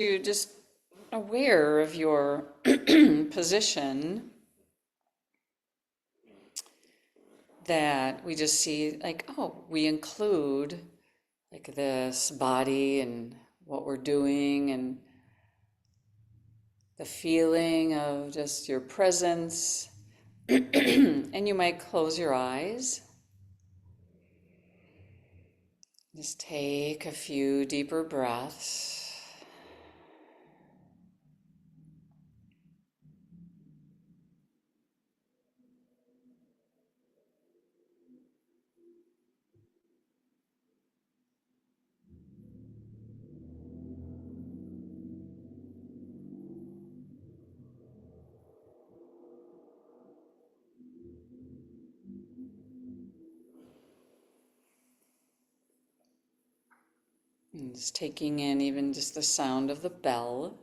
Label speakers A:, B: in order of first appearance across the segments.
A: You're just aware of your position, that we just see like, oh, we include like this body and what we're doing and the feeling of just your presence. And you might close your eyes. Just take a few deeper breaths. And just taking in even just the sound of the bell.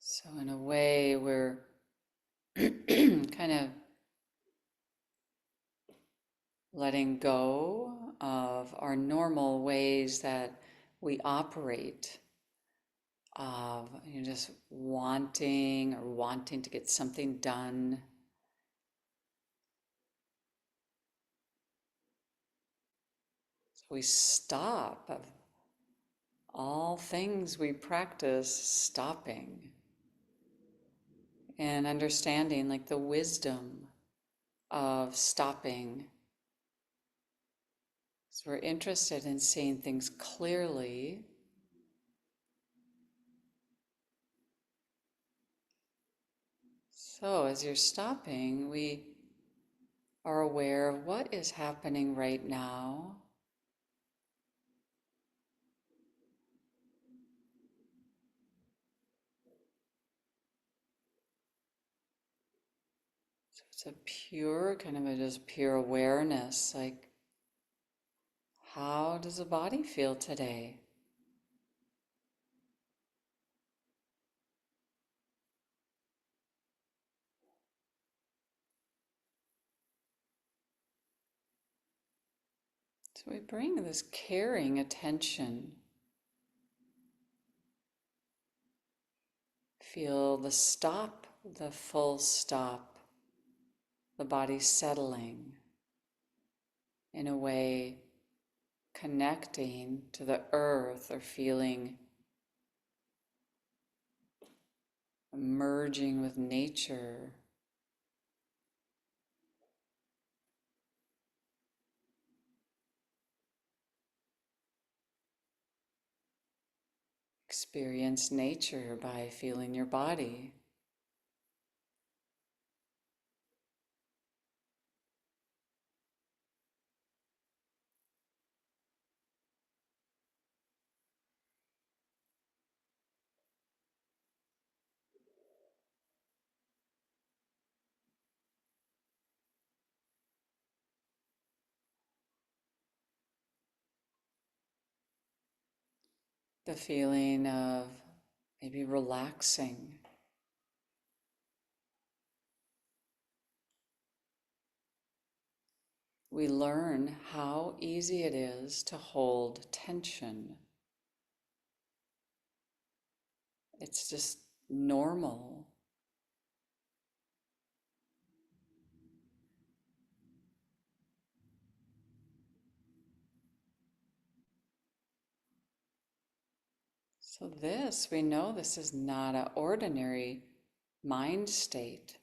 A: So in a way, we're kind of letting go of our normal ways that we operate, of just wanting to get something done. So we stop of all things we practice stopping and understanding like the wisdom of stopping. So we're interested in seeing things clearly. So as you're stopping, we are aware of what is happening right now. So it's a pure kind of a just pure awareness, like how does the body feel today? So we bring this caring attention. Feel the stop, the full stop, the body settling in a way, connecting to the earth or feeling merging with nature. Experience nature by feeling your body. The feeling of maybe relaxing. We learn how easy it is to hold tension. It's just normal. So this, we know this is not an ordinary mind state.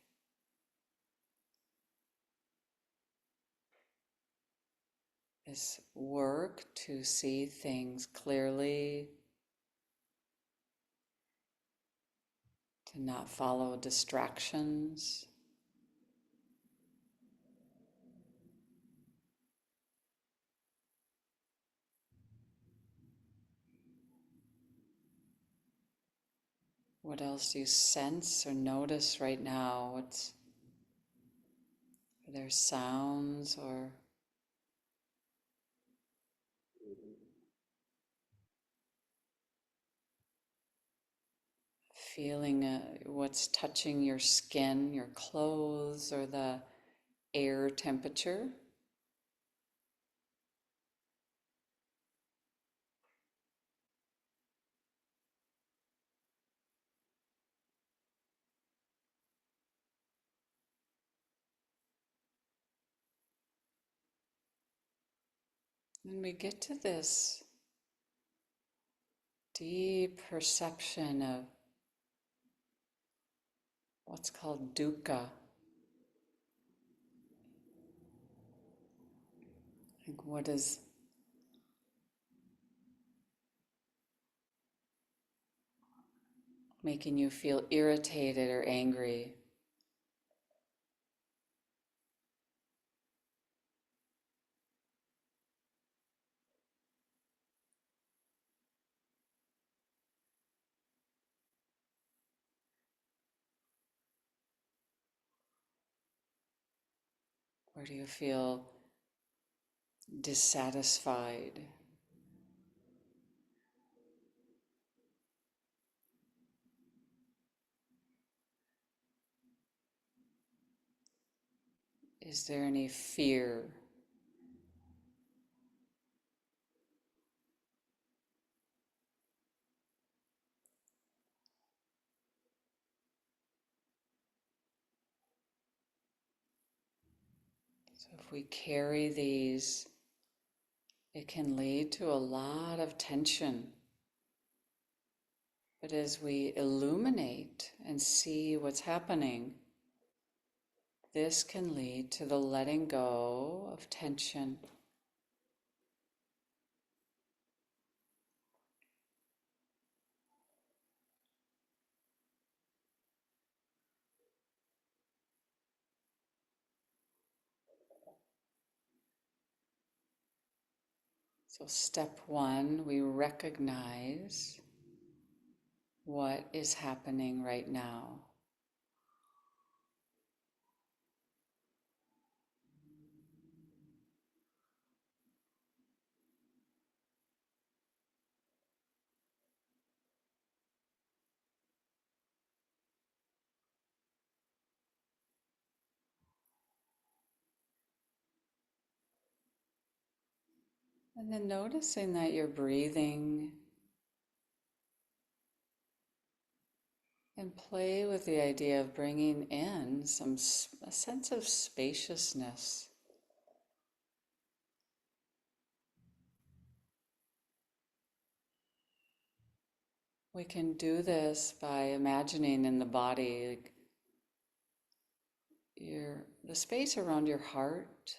A: This work to see things clearly, to not follow distractions. What else do you sense or notice right now? Are there sounds or feeling what's touching your skin, your clothes, or the air temperature? And we get to this deep perception of what's called dukkha. Like what is making you feel irritated or angry? Where do you feel dissatisfied? Is there any fear? So if we carry these, it can lead to a lot of tension. But as we illuminate and see what's happening, this can lead to the letting go of tension. So step one, we recognize what is happening right now. And then noticing that you're breathing, and play with the idea of bringing in a sense of spaciousness. We can do this by imagining in the body, like the space around your heart,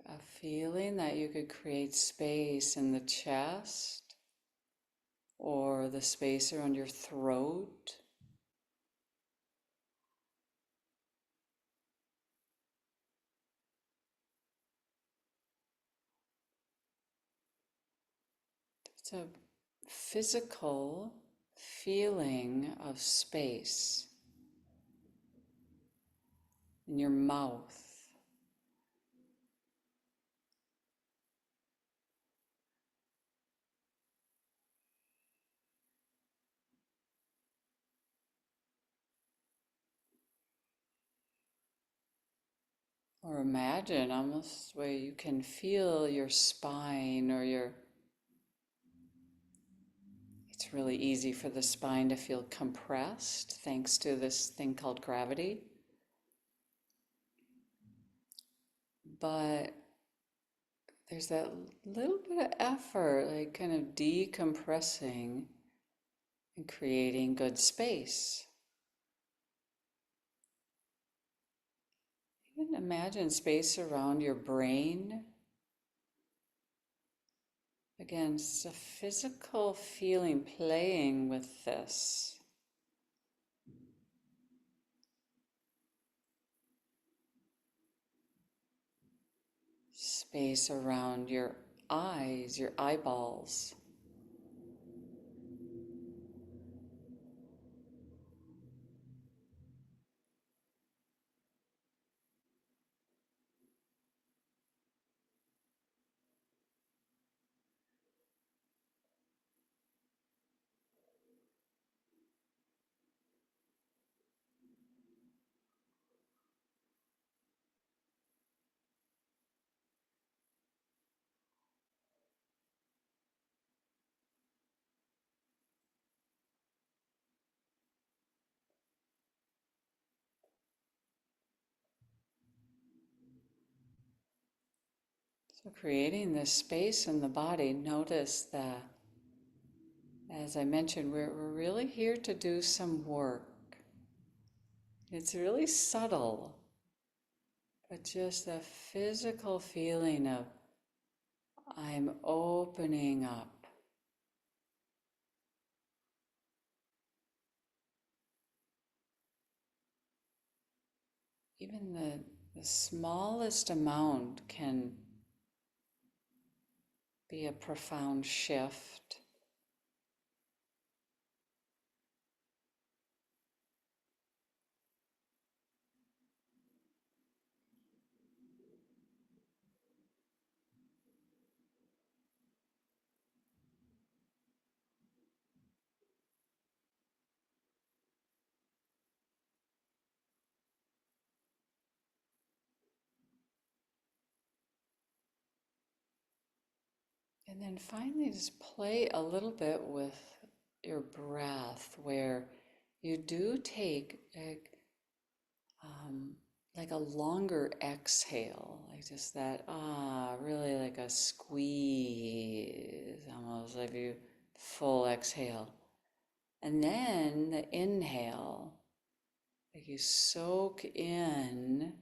A: a feeling that you could create space in the chest or the space around your throat. It's a physical feeling of space in your mouth. Or imagine almost where you can feel your spine or it's really easy for the spine to feel compressed thanks to this thing called gravity. But there's that little bit of effort, like kind of decompressing and creating good space. Even imagine space around your brain, Again, it's a physical feeling playing with this. Space around your eyes, your eyeballs. So creating this space in the body, notice that, as I mentioned, we're really here to do some work. It's really subtle, but just a physical feeling of I'm opening up. Even the smallest amount can be a profound shift. And then finally, just play a little bit with your breath, where you do take um, like a longer exhale, like just that, really like a squeeze, almost like you full exhale. And then the inhale, like you soak in,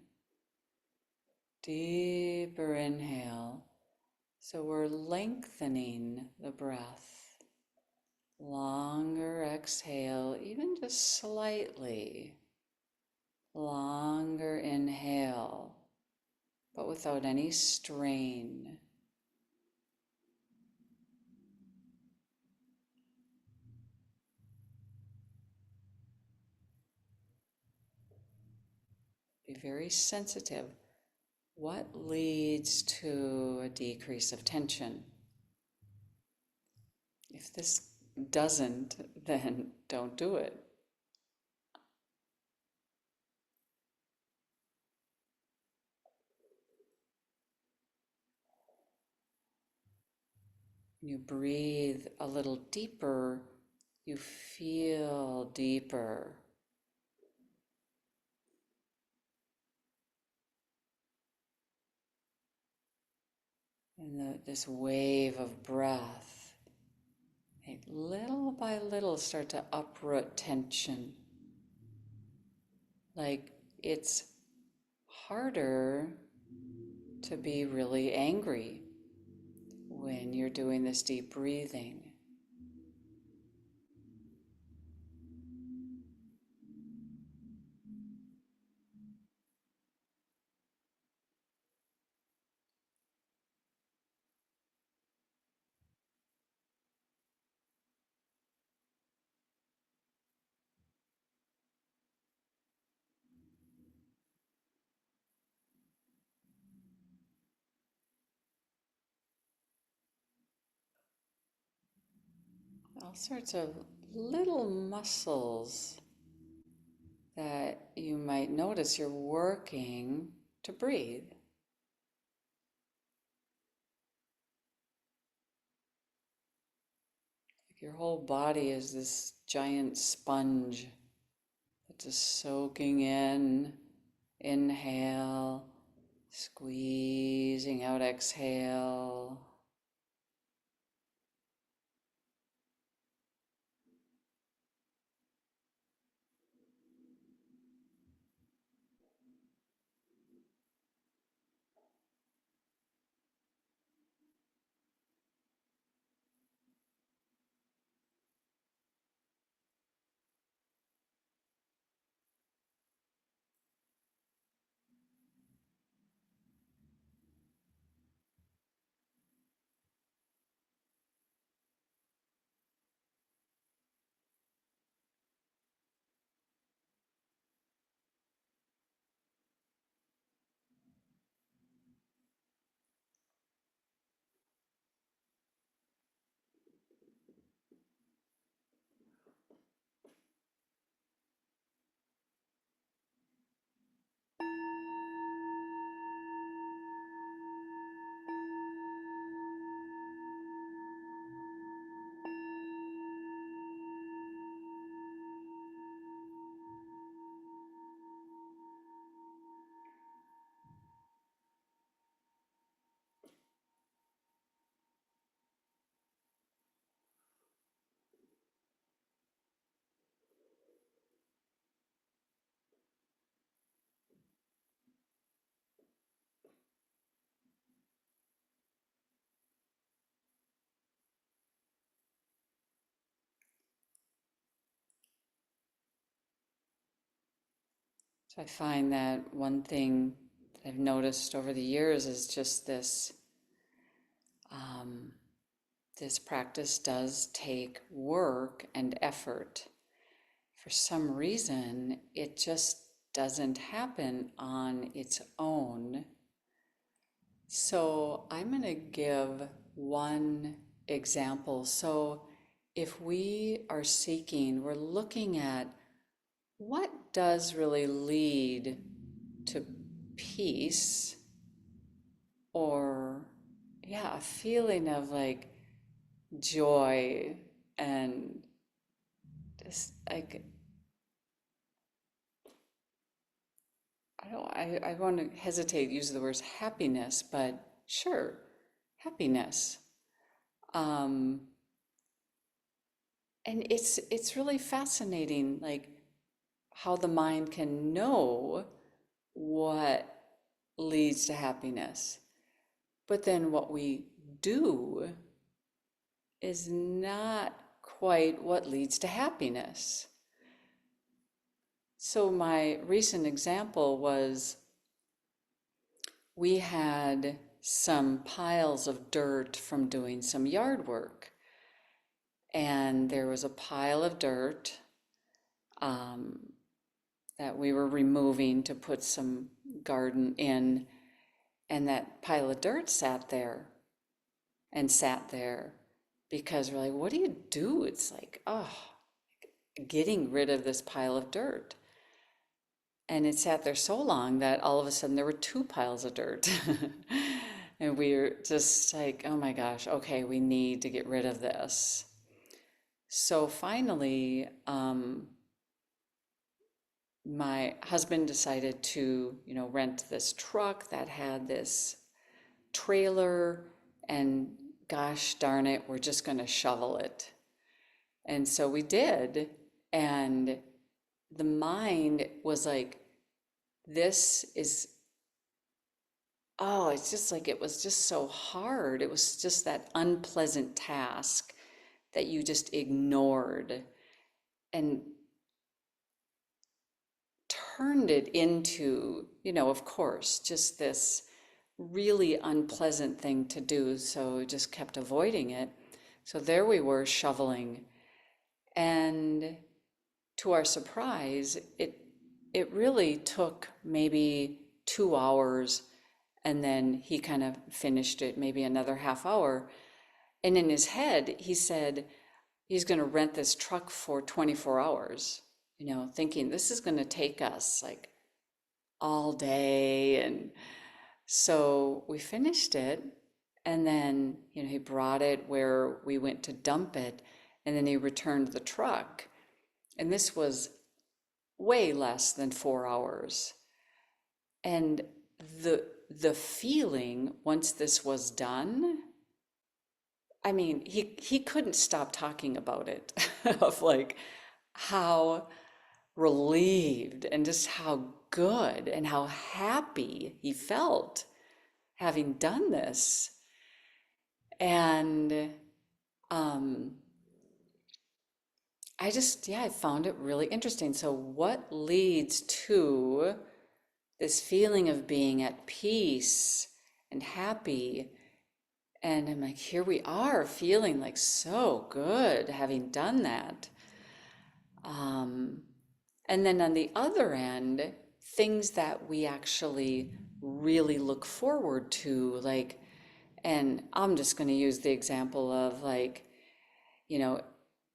A: deeper inhale. So we're lengthening the breath. Longer exhale, even just slightly. Longer inhale, but without any strain. Be very sensitive. What leads to a decrease of tension? If this doesn't, then don't do it. You breathe a little deeper, you feel deeper. And this wave of breath, little by little, start to uproot tension. Like it's harder to be really angry when you're doing this deep breathing. All sorts of little muscles that you might notice you're working to breathe. Like your whole body is this giant sponge that's just soaking in, inhale, squeezing out, exhale. So I find that one thing that I've noticed over the years is just um, this practice does take work and effort. For some reason, it just doesn't happen on its own. So I'm going to give one example. So if we are seeking, we're looking at what does really lead to peace, or yeah, a feeling of like joy and just like I want to hesitate to use the words happiness, but sure, happiness. Um, and it's really fascinating, like how the mind can know what leads to happiness, but then what we do is not quite what leads to happiness. So my recent example was we had some piles of dirt from doing some yard work. And there was a pile of dirt um, that we were removing to put some garden in. And that pile of dirt sat there and sat there because we're like, what do you do? It's like, oh, getting rid of this pile of dirt. And it sat there so long that all of a sudden there were two piles of dirt. And we were just like, oh my gosh, okay, we need to get rid of this. So finally, my husband decided to, rent this truck that had this trailer, and gosh darn it, we're just going to shovel it. And so we did. And the mind was like, this is, oh, it's just like, it was just so hard. It was just that unpleasant task that you just ignored and turned it into, of course, just this really unpleasant thing to do. So we just kept avoiding it. So there we were shoveling. And to our surprise, it really took maybe 2 hours, and then he kind of finished it maybe another half hour. And in his head, he said he's going to rent this truck for 24 hours, thinking this is going to take us like all day. And so we finished it. And then, he brought it where we went to dump it. And then he returned the truck. And this was way less than 4 hours. And the feeling once this was done, I mean, he couldn't stop talking about it of like how relieved and just how good and how happy he felt having done this. And um, I found it really interesting. So, what leads to this feeling of being at peace and happy? And I'm like, here we are feeling like so good having done that. And then on the other end, things that we actually really look forward to, like, and I'm just going to use the example of like, you know,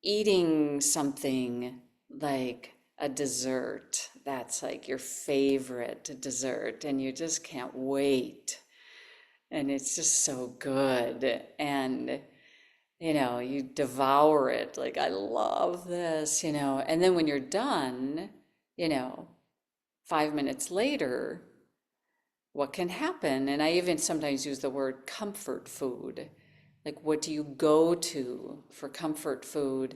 A: eating something like a dessert that's like your favorite dessert, and you just can't wait. And it's just so good. And you devour it. Like, I love this, And then when you're done, you know, 5 minutes later, what can happen? And I even sometimes use the word comfort food. Like, what do you go to for comfort food?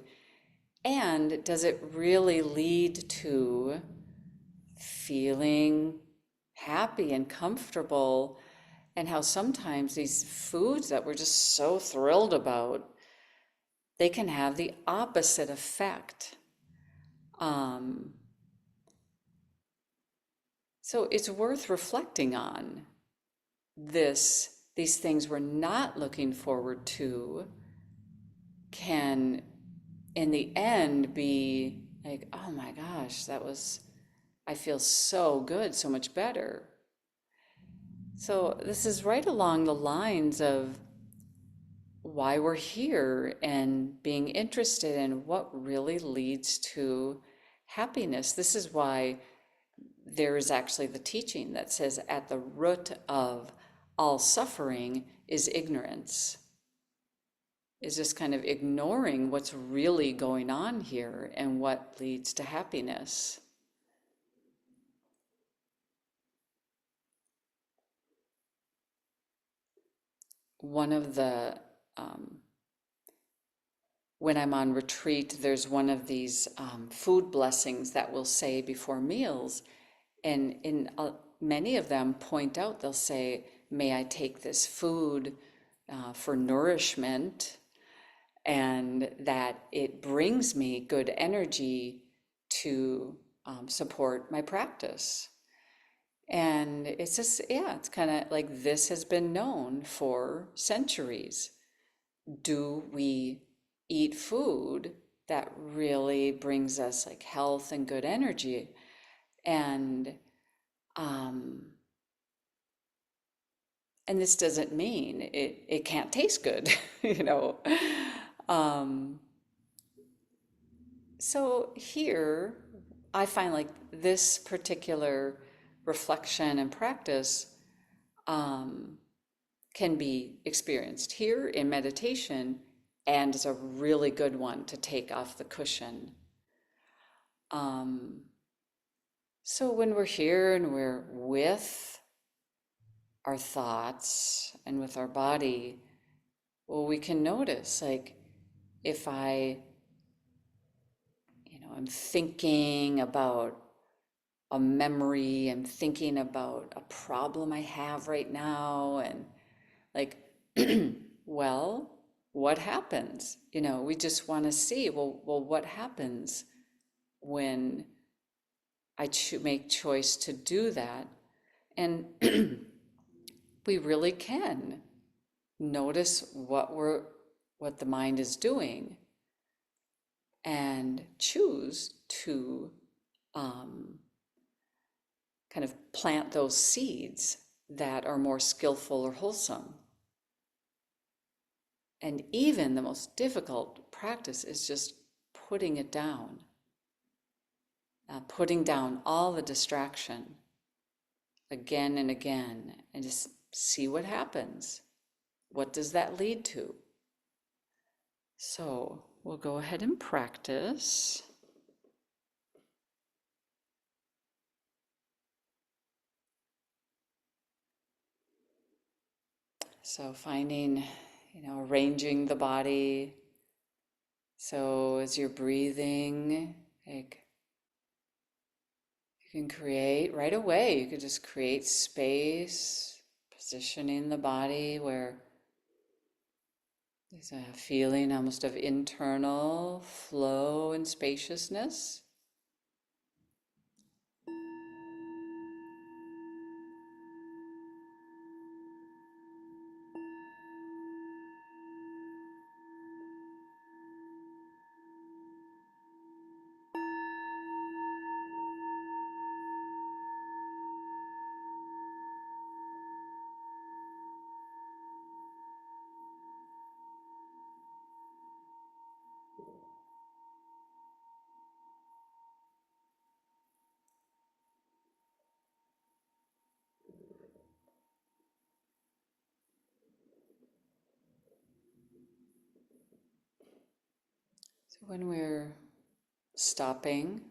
A: And does it really lead to feeling happy and comfortable? And how sometimes these foods that we're just so thrilled about, they can have the opposite effect. Um, So it's worth reflecting on these things we're not looking forward to can in the end be like, oh my gosh, I feel so good, so much better. So this is right along the lines of why we're here and being interested in what really leads to happiness. This is why there is actually the teaching that says at the root of all suffering is ignorance, is just kind of ignoring what's really going on here and what leads to happiness. One of the, um, when I'm on retreat, there's one of these food blessings that we'll say before meals. And in many of them point out, they'll say, may I take this food for nourishment, and that it brings me good energy to support my practice. And it's just, yeah, it's kind of like this has been known for centuries. Do we eat food that really brings us like health and good energy? And um, and this doesn't mean it can't taste good, you know. Um, so here, I find like this particular reflection and practice um, can be experienced here in meditation, and is a really good one to take off the cushion. Um, so when we're here and we're with our thoughts and with our body, well, we can notice like if I'm thinking about a memory, I'm thinking about a problem I have right now, and like, well, what happens? We just want to see, well, what happens when I make choice to do that? And we really can notice what the mind is doing and choose to um, kind of plant those seeds that are more skillful or wholesome. And even the most difficult practice is just putting it down, putting down all the distraction again and again, and just see what happens. What does that lead to? So we'll go ahead and practice. So finding, arranging the body. So as you're breathing, like you can create right away, you could just create space, positioning the body where there's a feeling almost of internal flow and spaciousness. So when we're stopping,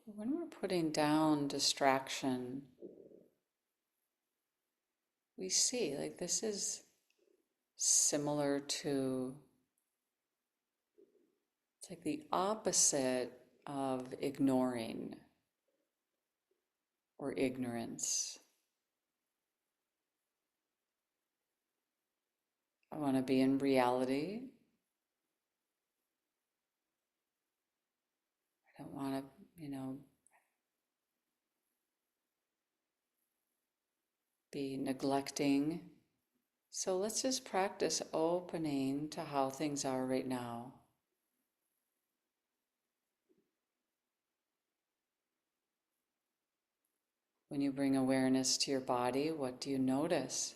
A: when we're putting down distraction, we see like this is similar to, it's like the opposite of ignoring or ignorance. I want to be in reality. I don't want to, be neglecting. So let's just practice opening to how things are right now. When you bring awareness to your body, what do you notice?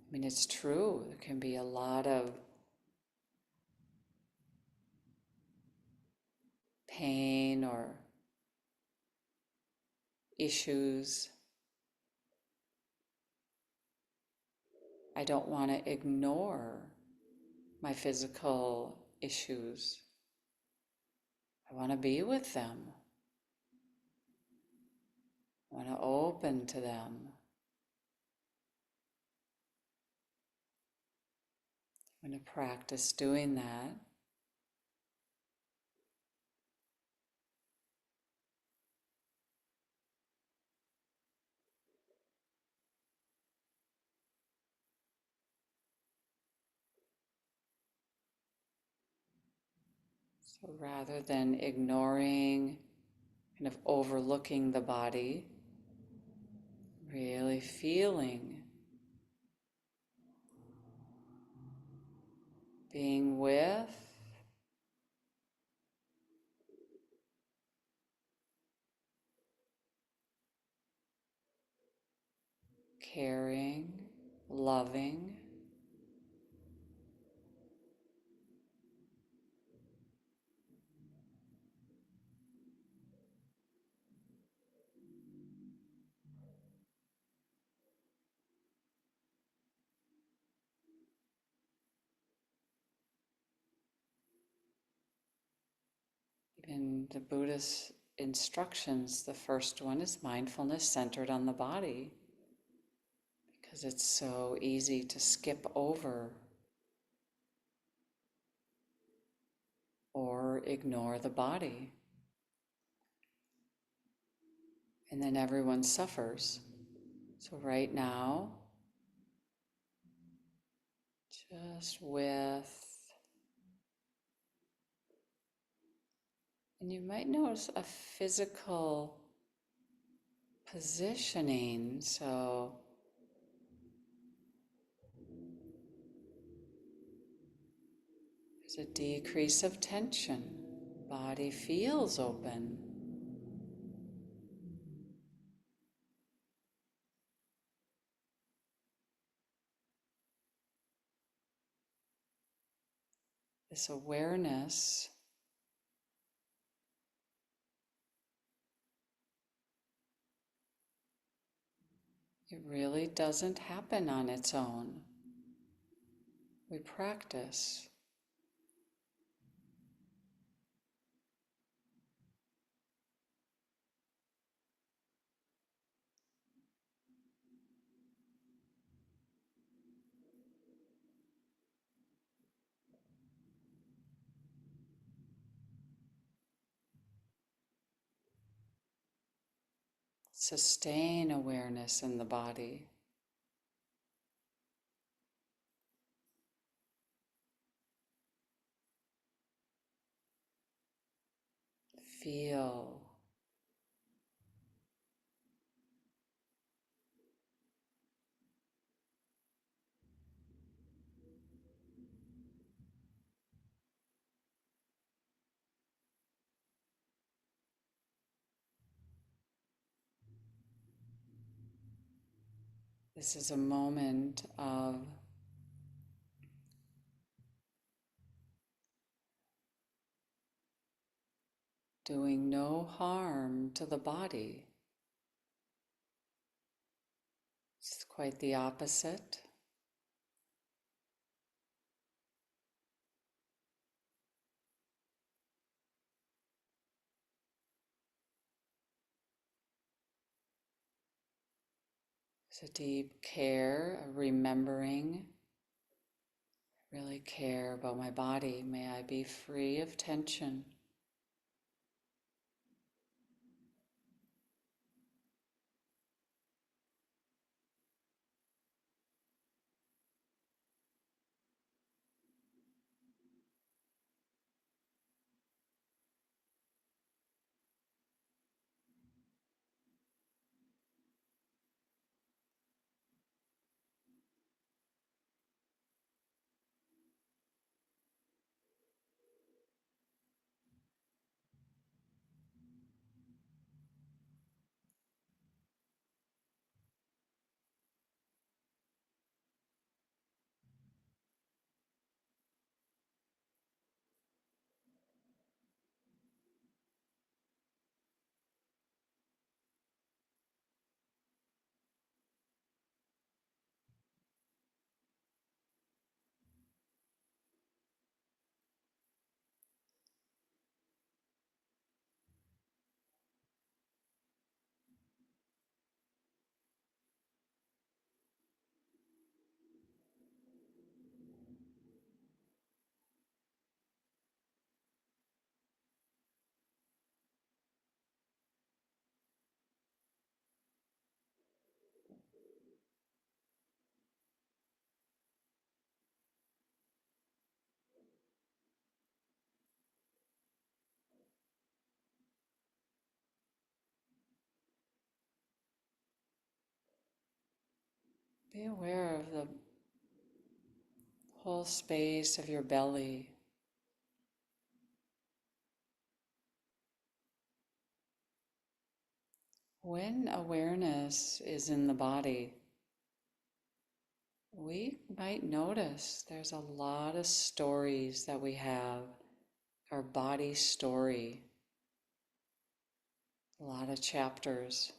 A: I mean, it's true, there can be a lot of pain or issues. I don't want to ignore my physical issues. I want to be with them. I want to open to them. I'm going to practice doing that. So rather than ignoring, kind of overlooking the body, really feeling, being with, caring, loving. In the Buddhist instructions, the first one is mindfulness centered on the body, because it's so easy to skip over or ignore the body. And then everyone suffers. So right now, just with, and you might notice a physical positioning. So there's a decrease of tension. Body feels open. This awareness it really doesn't happen on its own. We practice. Sustain awareness in the body. Feel. This is a moment of doing no harm to the body. It's quite the opposite. It's a deep care, a remembering. I really care about my body. May I be free of tension. Be aware of the whole space of your belly. When awareness is in the body, we might notice there's a lot of stories that we have, our body story, a lot of chapters.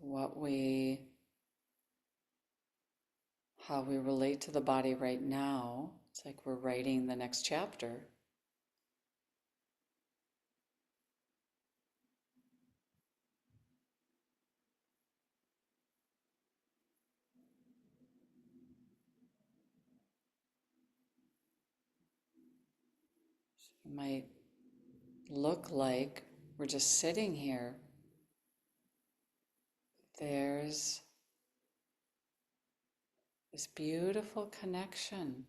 A: What we, how we relate to the body right now, it's like we're writing the next chapter. It might look like we're just sitting here. There's this beautiful connection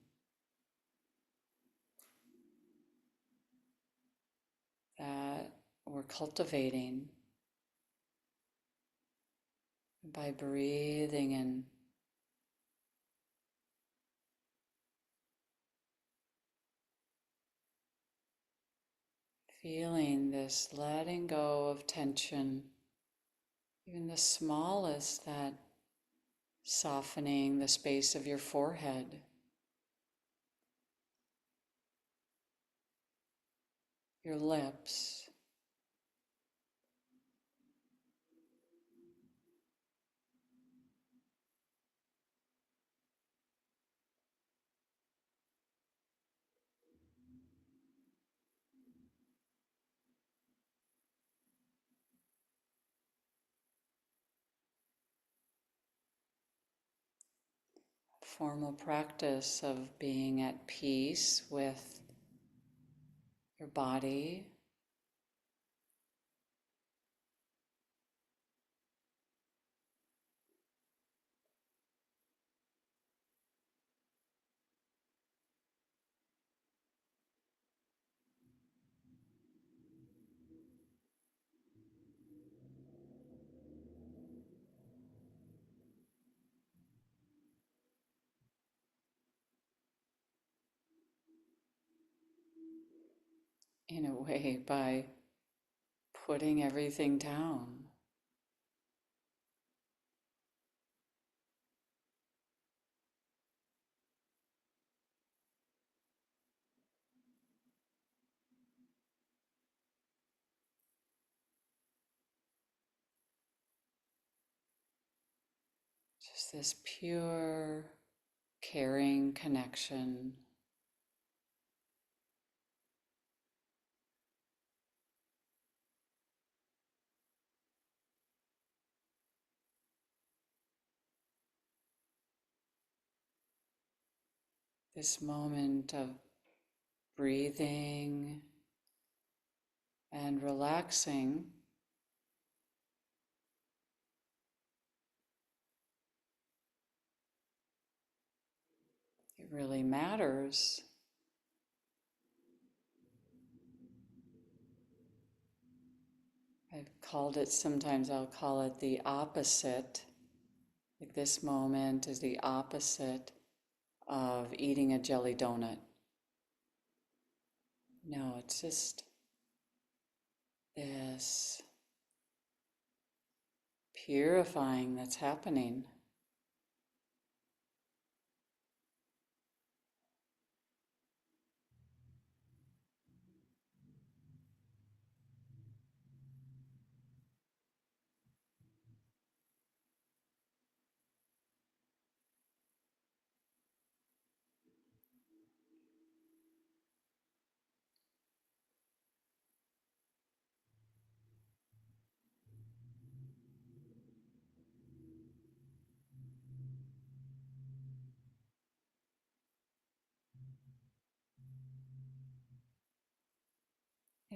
A: that we're cultivating by breathing and feeling this letting go of tension, even the smallest, that softening the space of your forehead, your lips. Formal practice of being at peace with your body, in a way, by putting everything down. Just this pure, caring connection. This moment of breathing and relaxing, it really matters. I've called it, sometimes I'll call it the opposite. Like this moment is the opposite of eating a jelly donut. No, it's just this purifying that's happening.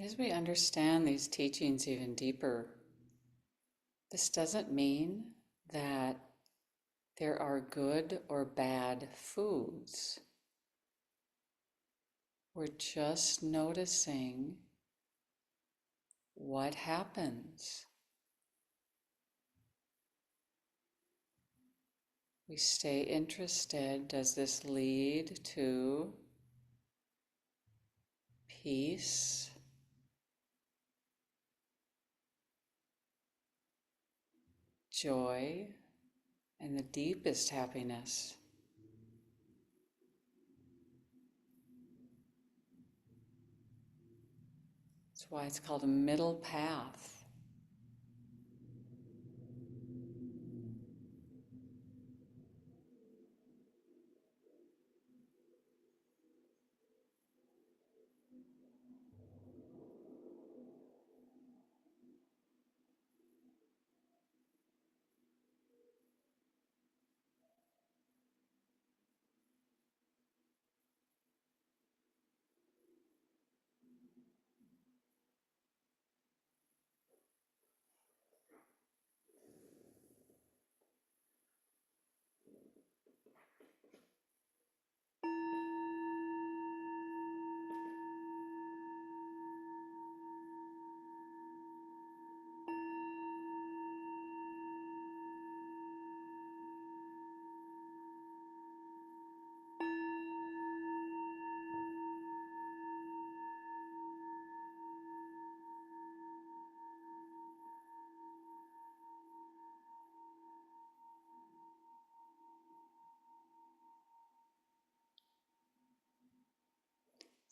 A: As we understand these teachings even deeper, this doesn't mean that there are good or bad foods. We're just noticing what happens. We stay interested. Does this lead to peace, joy, and the deepest happiness? That's why it's called a middle path.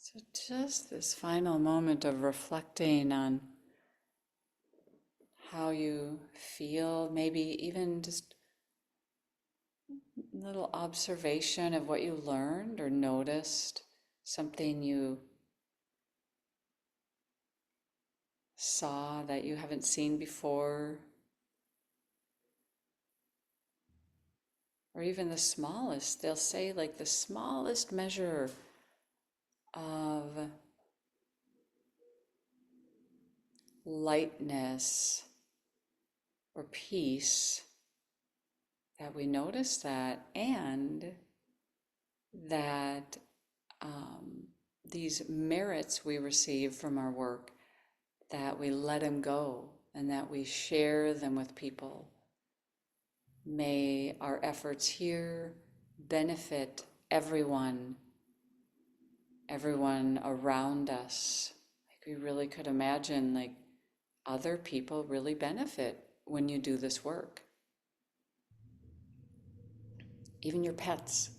A: So, just this final moment of reflecting on how you feel, maybe even just a little observation of what you learned or noticed, something you saw that you haven't seen before, or even the smallest, they'll say, like the smallest measure of lightness or peace, that we notice that, and that these merits we receive from our work, that we let them go and that we share them with people. May our efforts here benefit everyone around us. Like we really could imagine, like, other people really benefit when you do this work. Even your pets.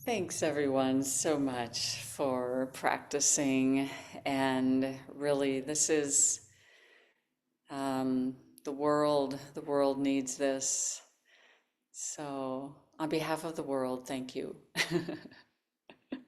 A: Thanks everyone so much for practicing, and really this is the world needs this. So on behalf of the world, thank you.